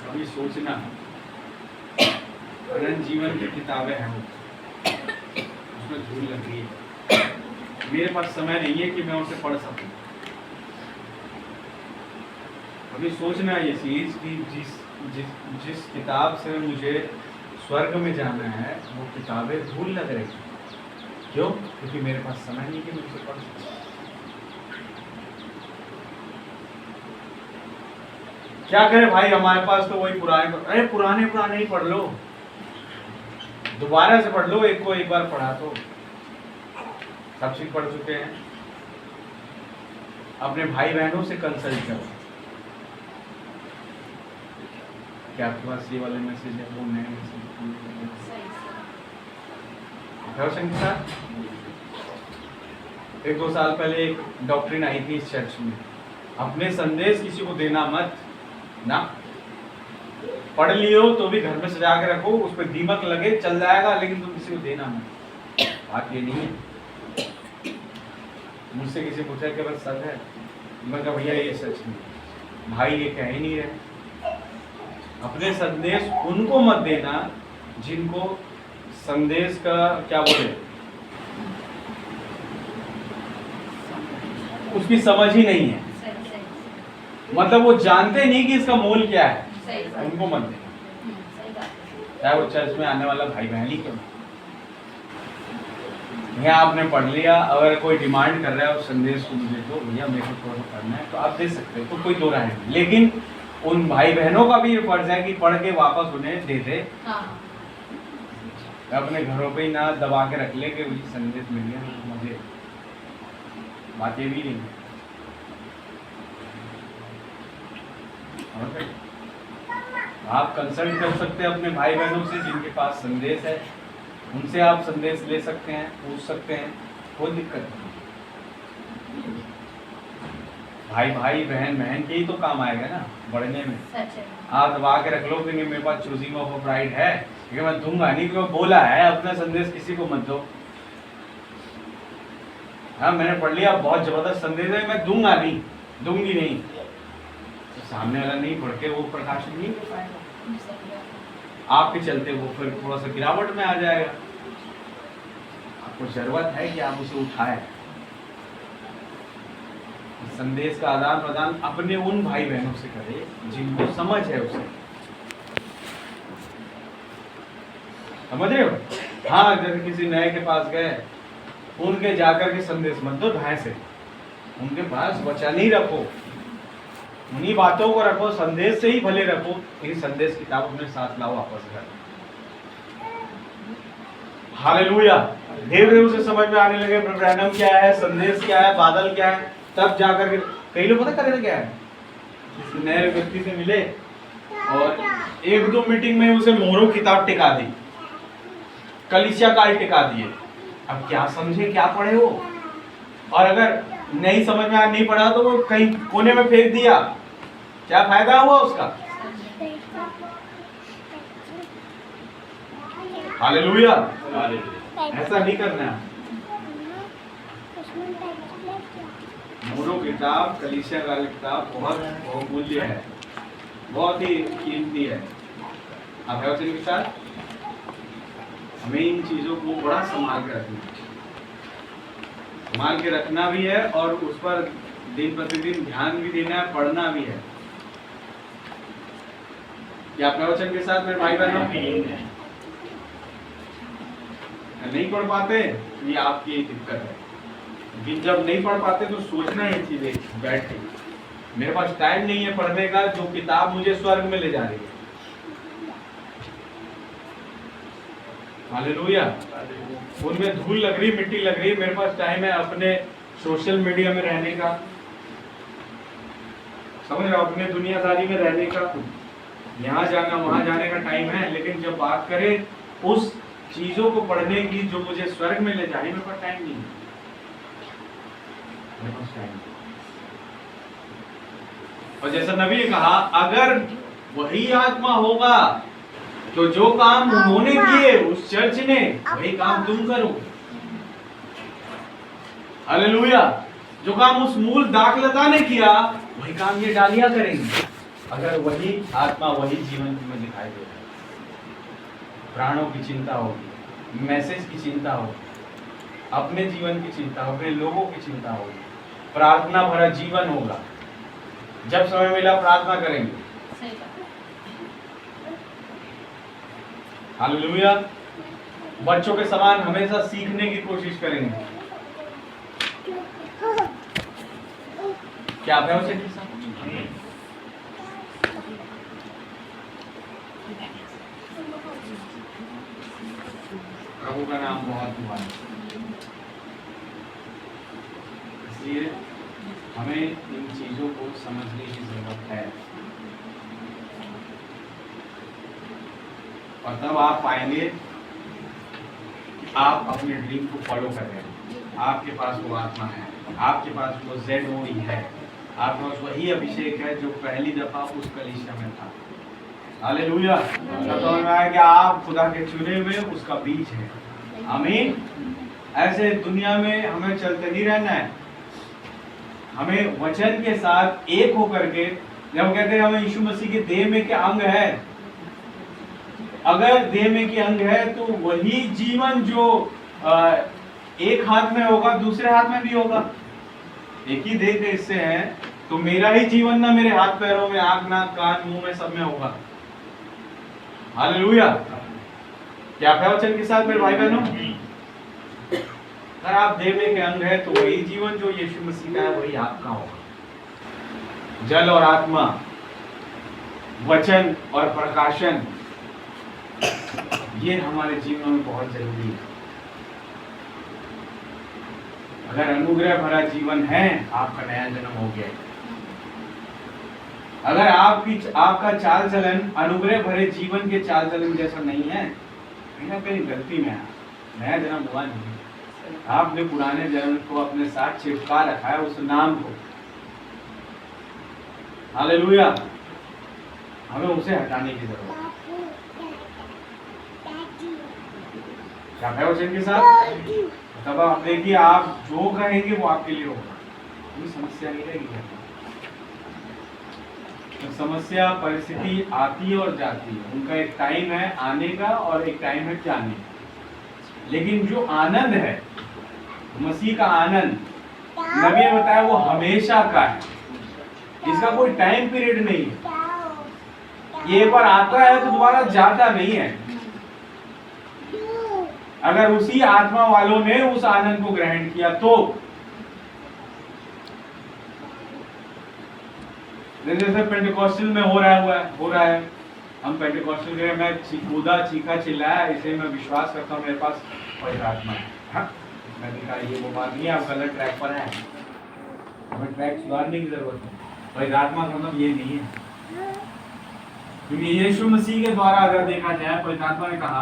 कभी सोचना, अनंत जीवन की किताबें हैं, उसमें धूल लग रही है, मेरे पास समय नहीं है कि मैं उसे पढ़ सकूं। अभी सोचना ये चीज कि जिस किताब से मुझे स्वर्ग में जाना है, वो किताबें धूल लग रही हैं। क्यों? क्योंकि मेरे पास समय नहीं कि मैं उसे पढ़ सकूं। क्या करें भाई, हमारे पास तो वही पुराने, अरे पुराने पुराने ही पढ़ लो, दोबारा से पढ़ लो, एक को एक बार पढ़ा तो सब चीज पढ़ चुके हैं। अपने भाई बहनों से कंसल्ट करो। क्या आपके पास ये वाले मैसेज है, वो नए मैसेज के साथ? 1-2 साल पहले एक डॉक्ट्रिन आई थी इस चर्च में, अपने संदेश किसी को देना मत ना, पढ़ लियो तो भी घर में सजा के रखो, उस पर दीमक लगे चल जाएगा, लेकिन तुम किसी को देना मत। बात ये नहीं है। मुझसे किसी पूछा कि बस सच है, मैं कहा भैया ये सच नहीं, भाई ये कह ही नहीं रहे। अपने संदेश उनको मत देना जिनको संदेश का क्या बोले, उसकी समझ ही नहीं है, मतलब वो जानते नहीं कि इसका मोल क्या है, उनको मत देना, चाहे वो चर्च में आने वाला भाई बहन ही क्यों। भैया आपने पढ़ लिया, अगर कोई डिमांड कर रहा है उस संदेश को मुझे तो भैया मेरे को थोड़ा पढ़ना है तो आप दे सकते हो, तो कोई दो राय नहीं, लेकिन उन भाई बहनों का भी ये फर्ज है कि पढ़ के वापस उन्हें दे दे। अपने घरों पे ही ना दबा के रख ले कि मुझे संदेश मिल गया मुझे, बात ये भी नहीं है। आप कंसल्ट कर सकते हैं अपने भाई बहनों से जिनके पास संदेश है, उनसे आप संदेश ले सकते हैं, पूछ सकते हैं, कोई दिक्कत नहीं। भाई भाई बहन बहन के ही तो काम आएगा ना बढ़ने में। आप दबा के रख लो कि मेरे पास चूजिंग ऑफ अ ब्राइड है, क्योंकि मैं दूंगा नहीं, क्योंकि बोला है अपना संदेश किसी को मत दो। हाँ मैंने पढ़ लिया, बहुत जबरदस्त संदेश है, मैं दूंगा नहीं, दूंगी नहीं, तो सामने वाला नहीं पढ़ के वो प्रकाशित नहीं कर पाएगा, आपके चलते वो फिर थोड़ा सा गिरावट में आ जाएगा। आपको जरूरत है कि आप उसे उठाएं। संदेश का आदान प्रदान अपने उन भाई बहनों से करें जिनको समझ है उसे, समझ रहे हो? हाँ जैसे किसी नए के पास गए, उनके जाकर के संदेश मत दो ढाई से, उनके पास वचन ही रखो, उन्हीं बातों को रखो, संदेश से ही भले रखो, लेकिन संदेश किताब अपने साथ लाओ वापस घर। हालेलुया। धीरे धीरे उसे समझ में आने लगे ब्रैनम क्या है, संदेश क्या है, बादल क्या है, तब जाकर के कई लोग पता करें क्या है, किसी नए व्यक्ति से मिले और 1-2 मीटिंग में उसे मोहरों किताब टिका दी, कलीसिया काल टिका दिए। अब क्या समझे क्या पढ़े वो, और अगर नहीं समझ में नहीं पड़ा तो वो कहीं कोने में फेंक दिया, क्या फायदा हुआ उसका? हालेलुया। ऐसा नहीं करना है। मोरो किताब, कलीसिया का किताब बहुत बहुमूल्य है, बहुत ही कीमती है। आप है के साथ हमें इन चीजों को बड़ा संभाल के रखना भी है और उस पर दिन प्रतिदिन ध्यान भी देना है, पढ़ना भी है। क्या प्रवचन के साथ मेरे भाई बहनों नहीं पढ़ पाते, ये आपकी दिक्कत है। लेकिन जब नहीं पढ़ पाते तो सोचना ये चीजें बैठ के, मेरे पास टाइम नहीं है पढ़ने का, जो किताब मुझे स्वर्ग में ले जा रही है। हालेलुया। उनमें धूल लग रही, मिट्टी लग रही, मेरे पास टाइम है अपने सोशल मीडिया में रहने का, समझ रहे हो, अपने दुनियादारी में रहने का, यहाँ जाना वहां जाने का टाइम है। लेकिन जब बात करें उस चीजों को पढ़ने की जो मुझे स्वर्ग में ले जाए, मेरे पास टाइम नहीं है, मेरे पास टाइम नहीं। और जैसा नबी ने कहा, अगर वही आत्मा होगा तो जो काम उन्होंने किए उस चर्च ने, वही काम तुम करो। हालेलुया। जो काम उस मूल दाखलता ने किया, वही काम ये डालियां करेंगे, अगर वही आत्मा वही जीवन तुम्हें दिखाई दे। प्राणों की चिंता होगी, मैसेज की चिंता होगी, अपने जीवन की चिंता होगी, अपने लोगों की चिंता होगी, प्रार्थना भरा जीवन होगा। जब समय मिला प्रार्थना करेंगे। हालेलुया। बच्चों के समान हमेशा सीखने की कोशिश करेंगे। क्या आप है उसे डाकू वाले। इसलिए हमें इन चीजों को समझने की जरूरत है, और तब आप पाएंगे कि आप अपने ड्रीम को फॉलो कर रहे हैं। आपके पास वो आत्मा है, आपके पास वो ZOE है, आपके पास वही अभिषेक है जो पहली दफा उस कलीसिया में था। हालेलुया। तब समझ में आया कि आप खुदा के चुने हुए उसका बीज है। आमीन। ऐसे दुनिया में हमें चलते नहीं रहना है, हमें वचन के साथ एक होकर के, जब हम कहते हैं हमें यीशु मसीह के देह में के अंग है, अगर देह में के अंग है तो वही जीवन जो एक हाथ में होगा दूसरे हाथ में भी होगा। एक ही देह के हिस्से हैं, तो मेरा ही जीवन ना मेरे हाथ पैरों में, आंख नाक कान मुंह में सब में होगा। हालेलुया। क्या है वचन के साथ मेरे भाई बहनों? अगर आप देह में के अंग है तो वही जीवन जो यीशु मसीह का है वही आपका होगा। जल और आत्मा, वचन और प्रकाशन, ये हमारे जीवन में बहुत जरूरी है। अगर अनुग्रह भरा जीवन है, आपका नया जन्म हो गया। अगर आपका चाल चलन अनुग्रह भरे जीवन के चाल चलन जैसा नहीं है, कहीं ना कहीं गलती में है, नया जन्म हुआ नहीं। आपने पुराने जन्म को अपने साथ चिपका रखा है, उस नाम को। हालेलुया। हमें उसे हटाने की जरूरत है। क्या है वचन के साथ? तब आप देखिए, आप जो कहेंगे वो आपके लिए होगा, कोई समस्या नहीं रहेगी। तो समस्या परिस्थिति आती है और जाती है, उनका एक टाइम है आने का और एक टाइम है जाने का। लेकिन जो आनंद है, मसीह का आनंद, नबी ने बताया वो हमेशा का है, इसका कोई टाइम पीरियड नहीं है। ये एक बार आता है तो दोबारा जाता नहीं है। अगर उसी आत्मा वालों ने उस आनंद को ग्रहण किया तो, जैसे पेंटेकोस्टल में हो रहा है। हम पेंटेकोस्टल के, मैं कूदा चीखा चिल्लाया, इसे मैं विश्वास करता हूँ मेरे पास पवित्र आत्मा है। हाँ? मैंने कहा ये वो बात नहीं है, आप गलत ट्रैक पर हैं, हमें ट्रैक सुधारने की जरूरत है। पवित्र आत्मा का मतलब ये नहीं है, क्योंकि यीशु मसीह के द्वारा अगर देखा जाए, पवित्र आत्मा ने कहा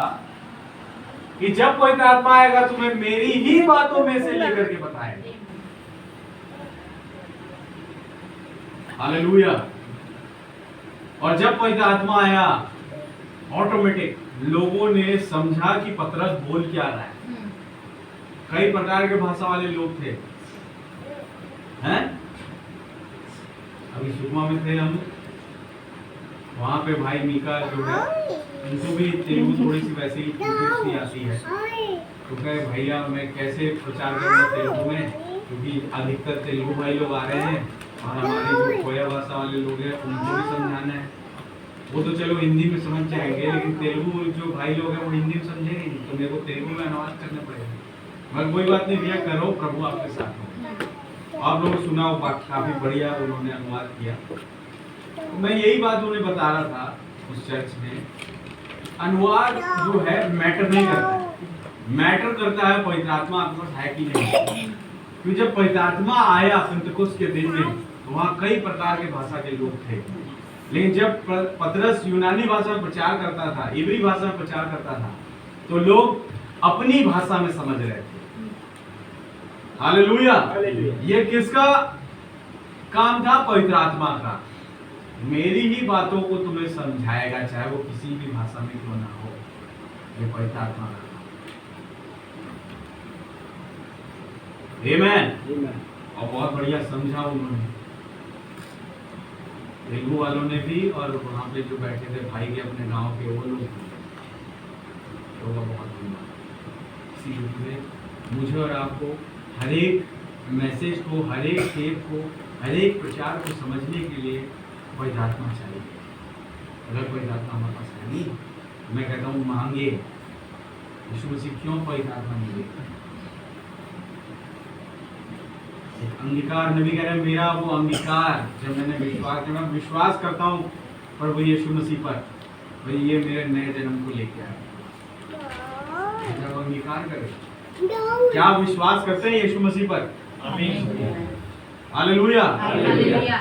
कि जब पवित्र आत्मा आएगा तुम्हें मेरी ही बातों में से लेकर के बताएगा। हालेलुया। और जब पवित्र आत्मा आया, ऑटोमेटिक लोगों ने समझा कि पतरस बोल क्या रहा है। कई प्रकार के भाषा वाले लोग थे, हैं? अभी सुकमा में थे हम, वहां पे भाई मीका जो है, उनको भी तेलुगु थोड़ी सी वैसे ही टूटी आती है, तो कहे भैया मैं कैसे प्रचार करूंगा तेलुगु में, क्योंकि अधिकतर तेलुगु भाई लोग आ रहे हैं और हमारे जो खोया भाषा वाले लोग हैं उनको भी समझाना है। वो तो चलो हिंदी में समझ जाएंगे, लेकिन तेलुगु जो भाई लोग हैं वो हिंदी में समझेंगे नहीं, तो मेरे को तेलुगु में अनुवाद करना पड़ेगा। मगर कोई बात नहीं भैया, करो, प्रभु आपके साथ हो। आप लोगों ने सुना वो बात, काफी बढ़िया उन्होंने अनुवाद किया। तो मैं यही बात उन्हें बता रहा था उस चर्च में, अनुवाद जो है मैटर नहीं करता है, मैटर करता है पवित्र आत्मा आपके पास है कि नहीं। क्योंकि जब पवित्र आत्मा आया पेंटेकोस्त के दिन में, तो वहाँ कई प्रकार के भाषा के लोग थे, लेकिन जब पतरस यूनानी भाषा में प्रचार करता था, इब्री भाषा में प्रचार करता था, तो लोग अपनी भाषा में समझ रहे थे। हालेलुया। ये किसका काम था? पवित्र आत्मा का। मेरी ही बातों को तुम्हें समझाएगा, चाहे वो किसी भी भाषा में क्यों ना हो। ये पवित्र आत्मा का आमीन। और बहुत बढ़िया समझा उन्होंने, तेलुगु वालों ने भी, और वहाँ पे जो बैठे थे भाई के अपने गांव के वो लोग बहुत धन्यवाद। इसी रूप में मुझे और आपको हर एक मैसेज को, हर एक टेप को, हर एक प्रचार को समझने के लिए पवित्र आत्मा चाहिए। अगर पवित्र आत्मा हमारे पास है नहीं, मैं कहता हूँ मांगे। यीशु मसीह क्यों पवित्र आत्मा मिले? अंगीकार, नबी कह रहे हैं मेरा वो अंगीकार, जब मैंने विश्वास किया, मैं विश्वास करता हूँ प्रभु यीशु मसीह पर, भाई ये मेरे नए जन्म को लेके आया। जब अंगीकार करे क्या आप विश्वास करते हैं यीशु मसीह पर? हालेलुया। हालेलुया।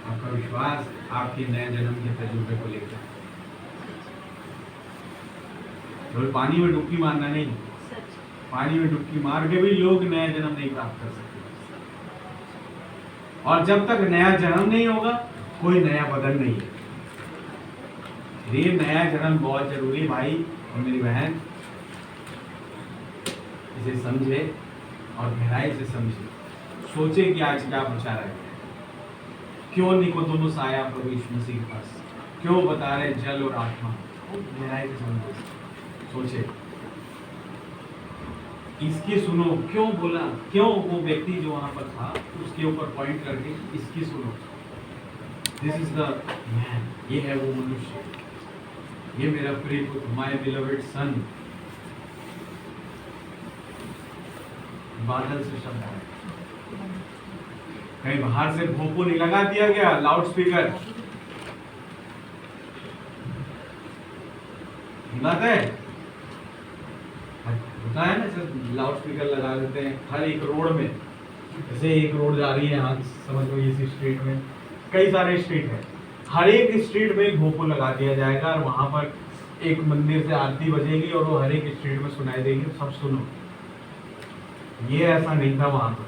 आपका विश्वास आपके नए जन्म के तजुर्बे को लेकर, केवल पानी में डुबकी मारना नहीं, सच। पानी में डुबकी मार के भी लोग नया जन्म नहीं प्राप्त कर सकते। और जब तक नया जन्म नहीं होगा कोई नया बदन नहीं है। ये नया जन्म बहुत जरूरी है भाई और मेरी बहन, इसे समझे और गहराई से समझे, सोचे कि आज क्या प्रचार है, क्यों निकोदेमुस आया प्रभु यीशु मसीह के पास, क्यों बता रहे जल और आत्मा, गहराई से समझे, सोचे, इसकी सुनो, क्यों बोला, क्यों वो व्यक्ति जो वहां पर था उसके ऊपर पॉइंट करके इसकी सुनो, दिस इज द मैन, ये है वो मनुष्य, ये मेरा प्रिय पुत्र, माय बिलोवेड सन। बादल से शब्द आया, कहीं बाहर से भोंपू नहीं लगा दिया गया, लाउड स्पीकर, बात है होता है ना सर, लाउड स्पीकर लगा देते हैं हर एक रोड में। जैसे एक रोड जा रही है, यहाँ समझ लो इस स्ट्रीट में कई सारे स्ट्रीट है, हर एक स्ट्रीट में एक भोंपू लगा दिया जाएगा और वहां पर एक मंदिर से आरती बजेगी और वो हर एक स्ट्रीट में सुनाई देगी, सब सुनो। ये ऐसा नहीं था वहां पर,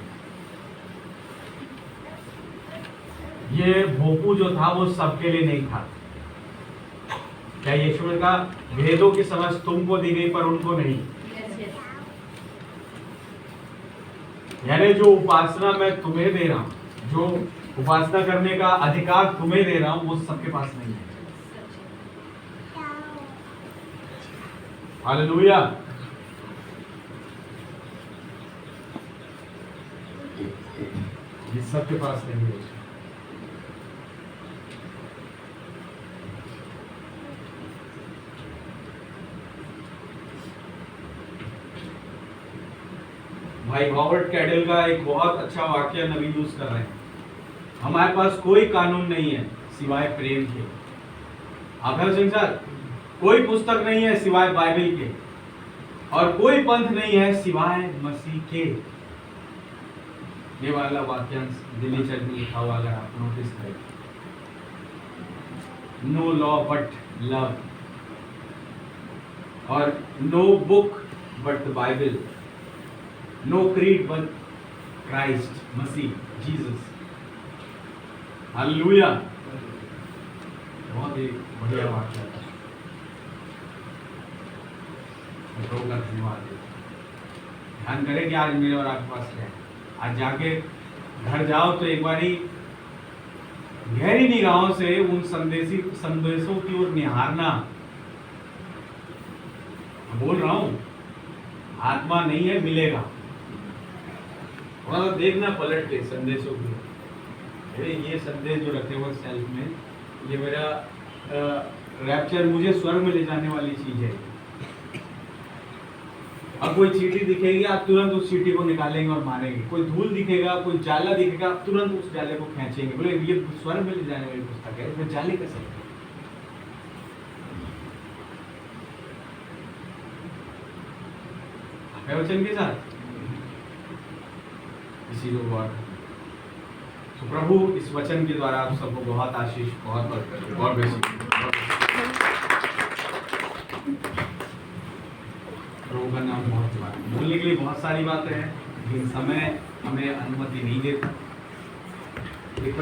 ये भोंपू जो था वो सबके लिए नहीं था। क्या यीशु ने कहा भेदों की समझ तुमको दी गई पर उनको नहीं, यानी जो उपासना मैं तुम्हें दे रहा हूं, जो उपासना करने का अधिकार तुम्हें दे रहा हूं, वो सबके पास नहीं है। हालेलुया। ये सबके पास नहीं है। भाई हॉवर्ड कैडल का एक बहुत अच्छा वाक्य नबी यूज कर रहे हैं, हमारे पास कोई कानून नहीं है सिवाय प्रेम के। आप है संसार, कोई पुस्तक नहीं है सिवाय बाइबल के, और कोई पंथ नहीं है सिवाय मसीह के। ये वाला वाक्यांश दिल्ली चर्च में लिखा हुआ, अगर आप नोटिस करें, नो लॉ बट लव, और no book but the Bible, no creed but Christ, मसीह, जीसस। हालेलुया। बहुत ही बढ़िया वाक्य है, प्रभु का धन्यवाद। ध्यान करें कि आज मेरे और आपके पास क्या है। आज जाके घर जाओ तो एक बारी गहरी निगाहों से उन संदेशों की ओर निहारना। बोल रहा हूं, आत्मा नहीं है, मिलेगा, थोड़ा सा देखना पलट के संदेशों की। ये संदेश जो रखे हुए सेल्फ में, ये मेरा रैप्चर, मुझे स्वर्ग में ले जाने वाली चीज है। अब कोई चींटी दिखेगी, आप तुरंत उस चींटी को निकालेंगे और मारेंगे। कोई धूल दिखेगा, कोई जाला दिखेगा, आप तुरंत उस जाले को खींचेंगे, बोले ये स्वर्ग में ले जाने वाली पुस्तक है, इसमें जाले कैसे? है वचन के साथ इसी को गौर। तो प्रभु इस वचन के द्वारा आप सबको बहुत आशीष, बहुत बहुत बेसी। प्रभु का नाम बहुत बात, बोलने के लिए बहुत सारी बातें हैं, लेकिन समय हमें अनुमति नहीं देता। एक